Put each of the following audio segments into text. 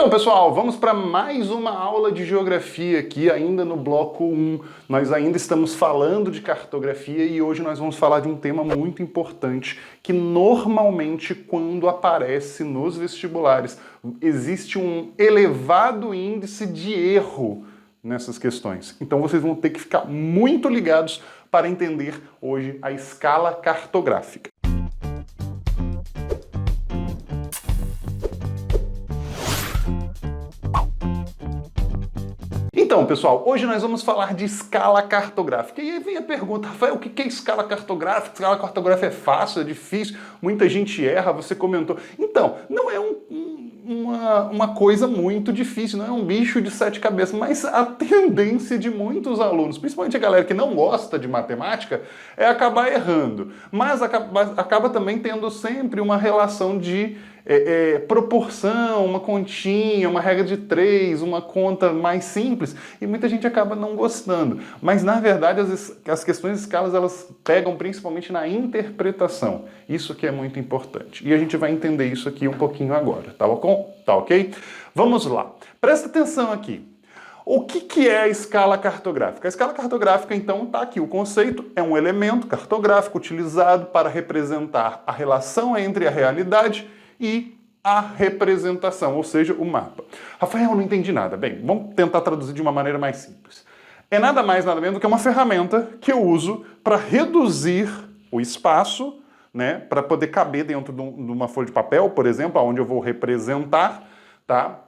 Então, pessoal, vamos para mais uma aula de geografia aqui, ainda no bloco 1. Nós ainda estamos falando de cartografia e hoje nós vamos falar de um tema muito importante que normalmente, quando aparece nos vestibulares, existe um elevado índice de erro nessas questões. Então vocês vão ter que ficar muito ligados para entender hoje a escala cartográfica. Então, pessoal, hoje nós vamos falar de escala cartográfica. E aí vem a pergunta, Rafael, o que é escala cartográfica? Escala cartográfica é fácil, é difícil, muita gente erra, você comentou. Então, não é uma coisa muito difícil, não é um bicho de 7 cabeças, mas a tendência de muitos alunos, principalmente a galera que não gosta de matemática, é acabar errando. Mas acaba também tendo sempre uma relação de proporção, uma continha, uma regra de 3, uma conta mais simples, e muita gente acaba não gostando. Mas, na verdade, as questões de escalas, elas pegam principalmente na interpretação. Isso que é muito importante. E a gente vai entender isso aqui um pouquinho agora, tá ok? Vamos lá. Presta atenção aqui. O que é a escala cartográfica? A escala cartográfica, então, está aqui. O conceito é um elemento cartográfico utilizado para representar a relação entre a realidade e a representação, ou seja, o mapa. Rafael, não entendi nada. Bem, vamos tentar traduzir de uma maneira mais simples. É nada mais, nada menos do que uma ferramenta que eu uso para reduzir o espaço, né, para poder caber dentro de uma folha de papel, por exemplo, onde eu vou representar, tá?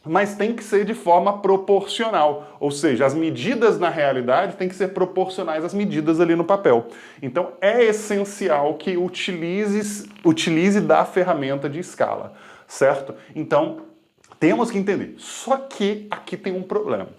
Mas tem que ser de forma proporcional, ou seja, as medidas na realidade têm que ser proporcionais às medidas ali no papel. Então é essencial que utilize da ferramenta de escala, certo? Então temos que entender. Só que aqui tem um problema.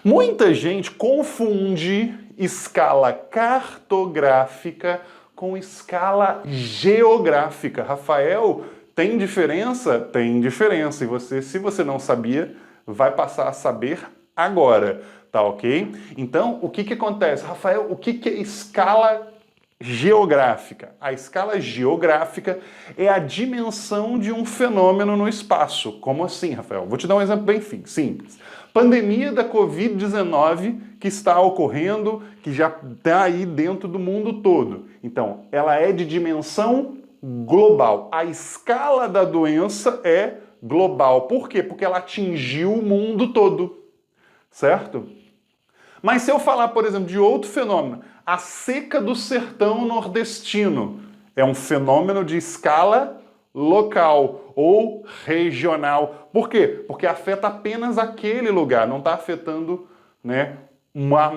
Muita gente confunde escala cartográfica com escala geográfica. Rafael, tem diferença? Tem diferença. E se você não sabia, vai passar a saber agora, tá ok? Então, o que acontece? Rafael, o que é escala geográfica? A escala geográfica é a dimensão de um fenômeno no espaço. Como assim, Rafael? Vou te dar um exemplo bem simples. Pandemia da Covid-19 que está ocorrendo, que já está aí dentro do mundo todo. Então, ela é de dimensão global. A escala da doença é global. Por quê? Porque ela atingiu o mundo todo, certo? Mas se eu falar, por exemplo, de outro fenômeno, a seca do sertão nordestino é um fenômeno de escala local ou regional. Por quê? Porque afeta apenas aquele lugar, não está afetando, né,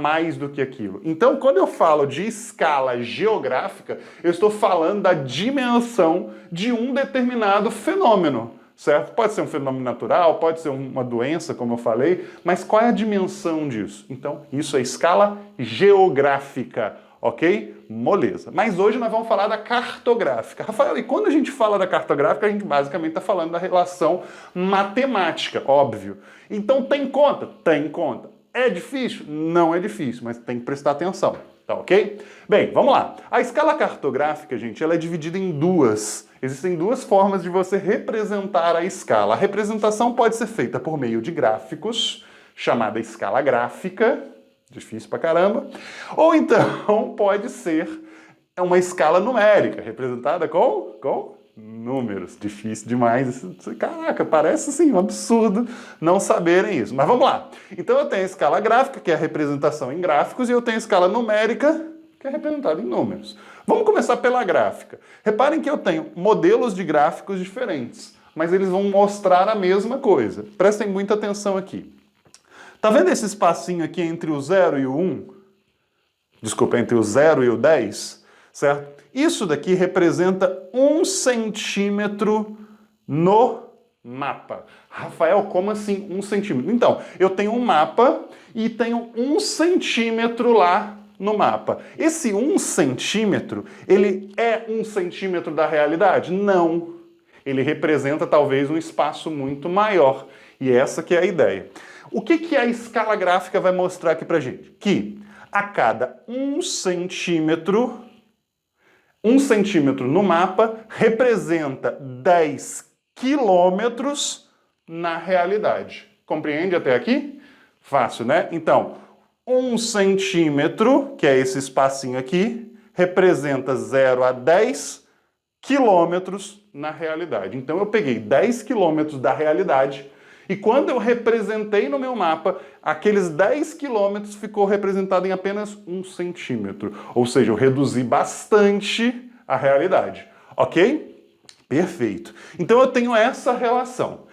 mais do que aquilo. Então, quando eu falo de escala geográfica, eu estou falando da dimensão de um determinado fenômeno, certo? Pode ser um fenômeno natural, pode ser uma doença, como eu falei, mas qual é a dimensão disso? Então, isso é escala geográfica, ok? Moleza. Mas hoje nós vamos falar da cartográfica. Rafael, e quando a gente fala da cartográfica, a gente basicamente está falando da relação matemática, óbvio. Então, tem conta? Tem conta. É difícil? Não é difícil, mas tem que prestar atenção, tá ok? Bem, vamos lá. A escala cartográfica, gente, ela é dividida em duas. Existem duas formas de você representar a escala. A representação pode ser feita por meio de gráficos, chamada escala gráfica, difícil pra caramba, ou então pode ser uma escala numérica, representada com números. Difícil demais. Caraca, parece assim um absurdo não saberem isso. Mas vamos lá. Então eu tenho a escala gráfica, que é a representação em gráficos, e eu tenho a escala numérica, que é representada em números. Vamos começar pela gráfica. Reparem que eu tenho modelos de gráficos diferentes, mas eles vão mostrar a mesma coisa. Prestem muita atenção aqui. Tá vendo esse espacinho aqui entre o 0 e o 1? Desculpa, entre o 0 e o 10? Certo? Isso daqui representa 1 centímetro no mapa. Rafael, como assim 1 centímetro? Então, eu tenho um mapa e tenho 1 centímetro lá no mapa. Esse 1 centímetro, ele é 1 centímetro da realidade? Não. Ele representa talvez um espaço muito maior. E essa que é a ideia. O que a escala gráfica vai mostrar aqui pra gente? Que a cada 1 centímetro no mapa representa 10 quilômetros na realidade. Compreende até aqui? Fácil, né? Então, 1 centímetro, que é esse espacinho aqui, representa 0 a 10 quilômetros na realidade. Então eu peguei 10 quilômetros da realidade e quando eu representei no meu mapa, aqueles 10 quilômetros ficou representado em apenas 1 centímetro. Ou seja, eu reduzi bastante a realidade. Ok? Perfeito. Então eu tenho essa relação.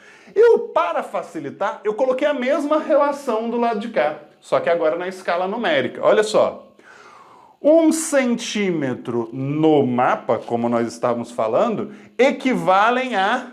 Para facilitar, eu coloquei a mesma relação do lado de cá, só que agora na escala numérica. Olha só. 1 centímetro no mapa, como nós estávamos falando, equivale a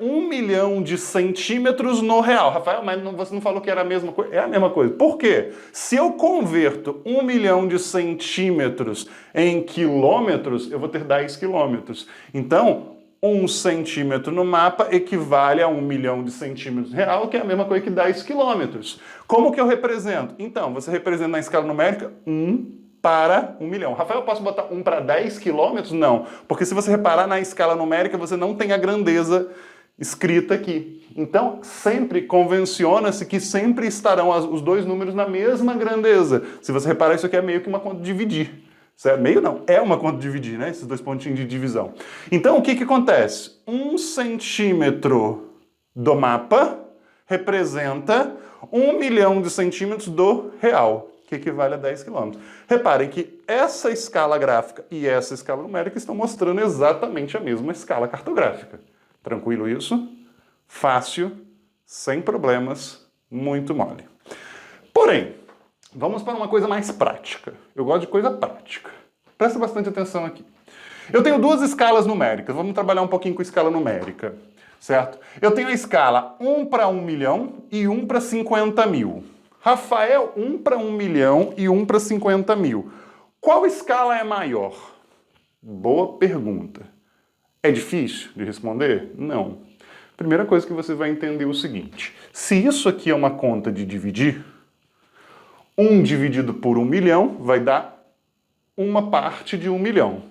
1 milhão de centímetros no real. Rafael, mas você não falou que era a mesma coisa? É a mesma coisa. Por quê? Se eu converto 1 milhão de centímetros em quilômetros, eu vou ter 10 quilômetros. Então, 1 centímetro no mapa equivale a 1 milhão de centímetros real, que é a mesma coisa que 10 quilômetros. Como que eu represento? Então, você representa na escala numérica 1 para 1 milhão. Rafael, eu posso botar 1 para 10 quilômetros? Não, porque se você reparar na escala numérica, você não tem a grandeza escrita aqui. Então, sempre convenciona-se que sempre estarão os dois números na mesma grandeza. Se você reparar, isso aqui é meio que uma conta de dividir. Meio não, é uma conta de dividir, né? Esses dois pontinhos de divisão. Então, o que acontece? 1 centímetro do mapa representa 1 milhão de centímetros do real, que equivale a 10 quilômetros. Reparem que essa escala gráfica e essa escala numérica estão mostrando exatamente a mesma escala cartográfica. Tranquilo isso? Fácil, sem problemas, muito mole. Porém, vamos para uma coisa mais prática. Eu gosto de coisa prática. Presta bastante atenção aqui. Eu tenho duas escalas numéricas. Vamos trabalhar um pouquinho com escala numérica, certo? Eu tenho a escala 1 para 1 milhão e 1 para 50 mil. Rafael, 1 para 1 milhão e 1 para 50 mil. Qual escala é maior? Boa pergunta. É difícil de responder? Não. Primeira coisa que você vai entender é o seguinte. Se isso aqui é uma conta de dividir, 1 dividido por 1 milhão vai dar uma parte de 1 milhão.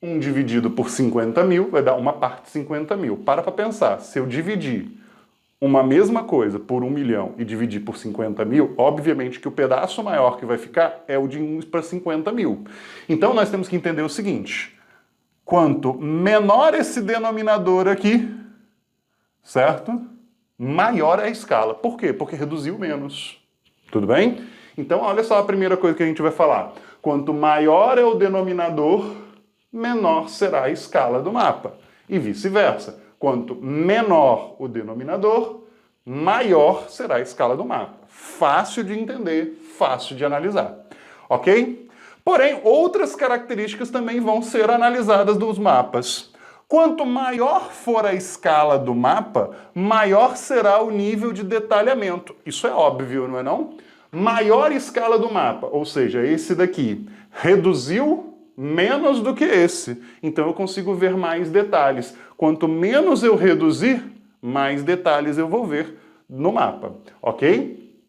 1 dividido por 50 mil vai dar uma parte de 50 mil. Para pensar, se eu dividir uma mesma coisa por 1 milhão e dividir por 50 mil, obviamente que o pedaço maior que vai ficar é o de 1 para 50 mil. Então nós temos que entender o seguinte, quanto menor esse denominador aqui, certo? Maior é a escala. Por quê? Porque reduziu menos. Tudo bem? Então, olha só a primeira coisa que a gente vai falar. Quanto maior é o denominador, menor será a escala do mapa. E vice-versa. Quanto menor o denominador, maior será a escala do mapa. Fácil de entender, fácil de analisar. Ok? Porém, outras características também vão ser analisadas dos mapas. Quanto maior for a escala do mapa, maior será o nível de detalhamento. Isso é óbvio, não é não? Maior escala do mapa, ou seja, esse daqui, reduziu menos do que esse. Então eu consigo ver mais detalhes. Quanto menos eu reduzir, mais detalhes eu vou ver no mapa, ok?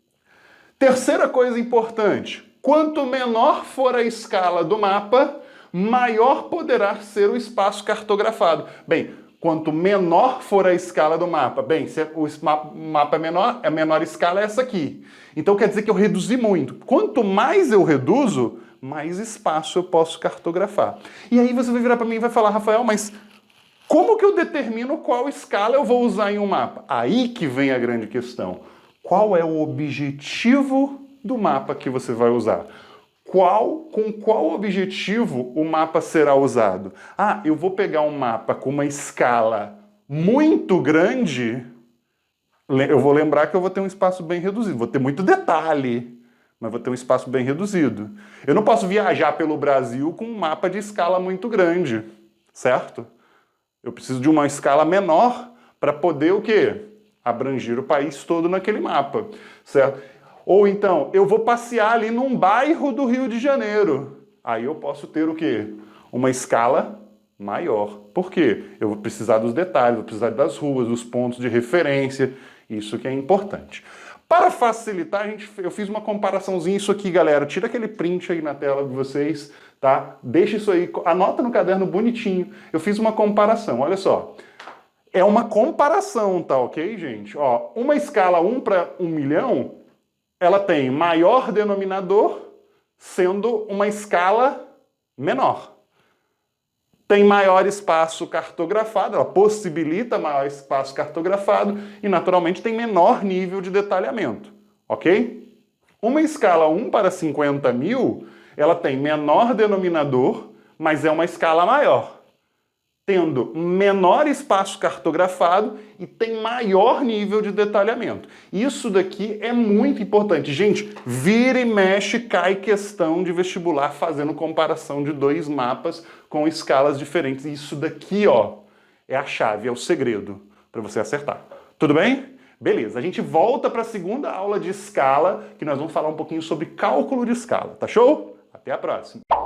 Terceira coisa importante, quanto menor for a escala do mapa, maior poderá ser o espaço cartografado. Bem, quanto menor for a escala do mapa, bem, se o mapa é menor, a menor escala é essa aqui. Então quer dizer que eu reduzi muito. Quanto mais eu reduzo, mais espaço eu posso cartografar. E aí você vai virar para mim e vai falar, Rafael, mas como que eu determino qual escala eu vou usar em um mapa? Aí que vem a grande questão. Qual é o objetivo do mapa que você vai usar? Com qual objetivo o mapa será usado? Ah, eu vou pegar um mapa com uma escala muito grande, eu vou lembrar que eu vou ter um espaço bem reduzido, vou ter muito detalhe, mas vou ter um espaço bem reduzido. Eu não posso viajar pelo Brasil com um mapa de escala muito grande, certo? Eu preciso de uma escala menor para poder o quê? Abranger o país todo naquele mapa, certo? Ou então, eu vou passear ali num bairro do Rio de Janeiro. Aí eu posso ter o quê? Uma escala maior. Por quê? Eu vou precisar dos detalhes, vou precisar das ruas, dos pontos de referência. Isso que é importante. Para facilitar, eu fiz uma comparaçãozinha. Isso aqui, galera, tira aquele print aí na tela de vocês, tá? Deixa isso aí, anota no caderno bonitinho. Eu fiz uma comparação, olha só. É uma comparação, tá ok, gente? Ó, uma escala 1 para 1 milhão, ela tem maior denominador, sendo uma escala menor. Tem maior espaço cartografado, ela possibilita maior espaço cartografado e, naturalmente, tem menor nível de detalhamento, ok? Uma escala 1 para 50 mil, ela tem menor denominador, mas é uma escala maior, tendo menor espaço cartografado e tem maior nível de detalhamento. Isso daqui é muito importante. Gente, vira e mexe, cai questão de vestibular fazendo comparação de dois mapas com escalas diferentes. Isso daqui, ó, é a chave, é o segredo para você acertar. Tudo bem? Beleza, a gente volta para a segunda aula de escala, que nós vamos falar um pouquinho sobre cálculo de escala, tá show? Até a próxima!